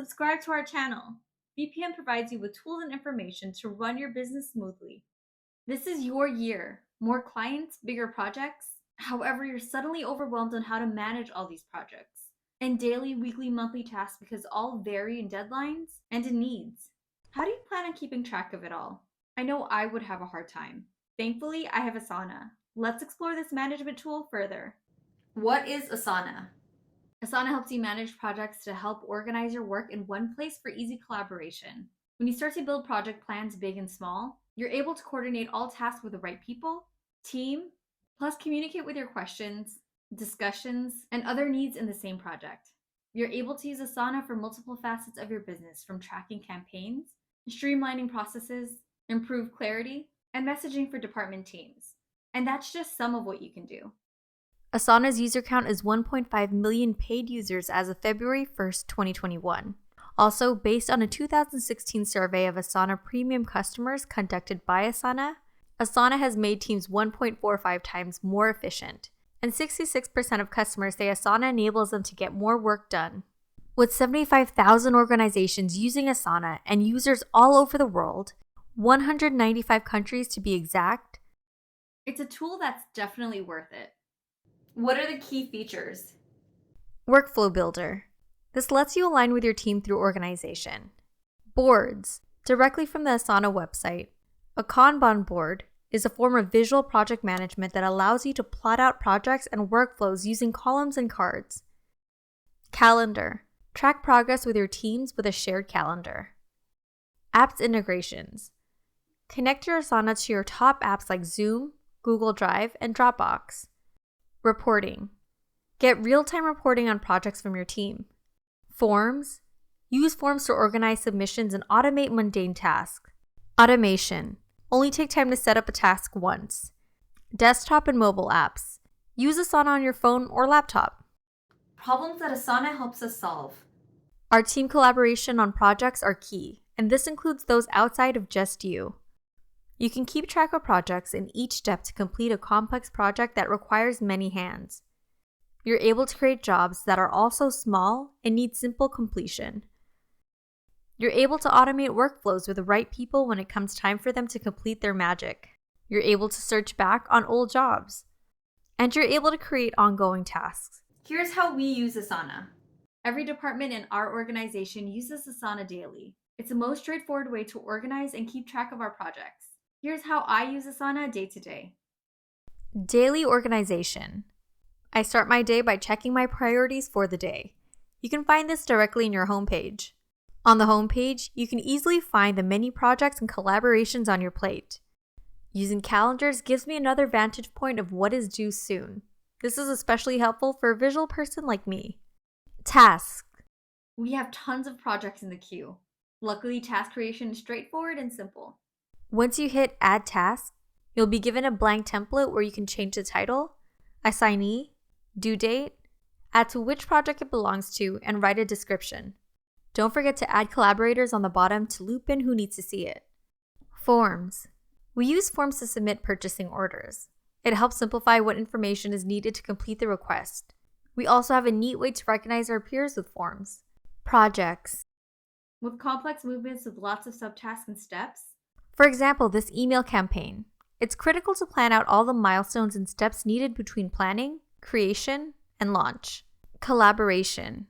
subscribe to our channel. VPN provides you with tools and information to run your business smoothly. This is your year. More clients, bigger projects. However, you're suddenly overwhelmed on how to manage all these projects. And daily, weekly, monthly tasks because all vary in deadlines and in needs. How do you plan on keeping track of it all? I know I would have a hard time. Thankfully, I have Asana. Let's explore this management tool further. What is Asana? Asana helps you manage projects to help organize your work in one place for easy collaboration. When you start to build project plans big and small, you're able to coordinate all tasks with the right people, team, plus communicate with your questions, discussions, and other needs in the same project. You're able to use Asana for multiple facets of your business, from tracking campaigns, streamlining processes, improve clarity, and messaging for department teams. And that's just some of what you can do. Asana's user count is 1.5 million paid users as of February 1st, 2021. Also, based on a 2016 survey of Asana premium customers conducted by Asana, Asana has made teams 1.45 times more efficient, and 66% of customers say Asana enables them to get more work done. With 75,000 organizations using Asana and users all over the world, 195 countries to be exact, it's a tool that's definitely worth it. What are the key features? Workflow Builder. This lets you align with your team through organization. Boards. Directly from the Asana website. A Kanban board is a form of visual project management that allows you to plot out projects and workflows using columns and cards. Calendar. Track progress with your teams with a shared calendar. Apps integrations. Connect your Asana to your top apps like Zoom, Google Drive, and Dropbox. Reporting. Get real-time reporting on projects from your team. Forms. Use forms to organize submissions and automate mundane tasks. Automation. Only take time to set up a task once. Desktop and mobile apps. Use Asana on your phone or laptop. Problems that Asana helps us solve. Our team collaboration on projects are key, and this includes those outside of just you. You can keep track of projects in each step to complete a complex project that requires many hands. You're able to create jobs that are also small and need simple completion. You're able to automate workflows with the right people when it comes time for them to complete their magic. You're able to search back on old jobs. And you're able to create ongoing tasks. Here's how we use Asana. Every department in our organization uses Asana daily. It's the most straightforward way to organize and keep track of our projects. Here's how I use Asana day to day. Daily organization. I start my day by checking my priorities for the day. You can find this directly in your homepage. On the homepage, you can easily find the many projects and collaborations on your plate. Using calendars gives me another vantage point of what is due soon. This is especially helpful for a visual person like me. Tasks. We have tons of projects in the queue. Luckily, task creation is straightforward and simple. Once you hit Add Task, you'll be given a blank template where you can change the title, assignee, due date, add to which project it belongs to, and write a description. Don't forget to add collaborators on the bottom to loop in who needs to see it. Forms. We use forms to submit purchasing orders. It helps simplify what information is needed to complete the request. We also have a neat way to recognize our peers with forms. Projects. With complex movements with lots of subtasks and steps. For example, this email campaign. It's critical to plan out all the milestones and steps needed between planning, creation, and launch. Collaboration.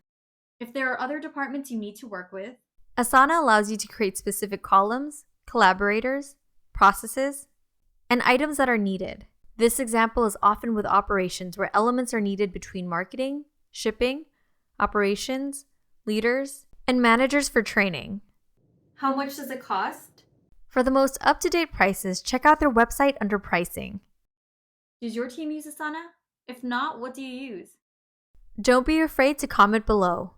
If there are other departments you need to work with, Asana allows you to create specific columns, collaborators, processes, and items that are needed. This example is often with operations where elements are needed between marketing, shipping, operations, leaders, and managers for training. How much does it cost? For the most up-to-date prices, check out their website under pricing. Does your team use Asana? If not, what do you use? Don't be afraid to comment below.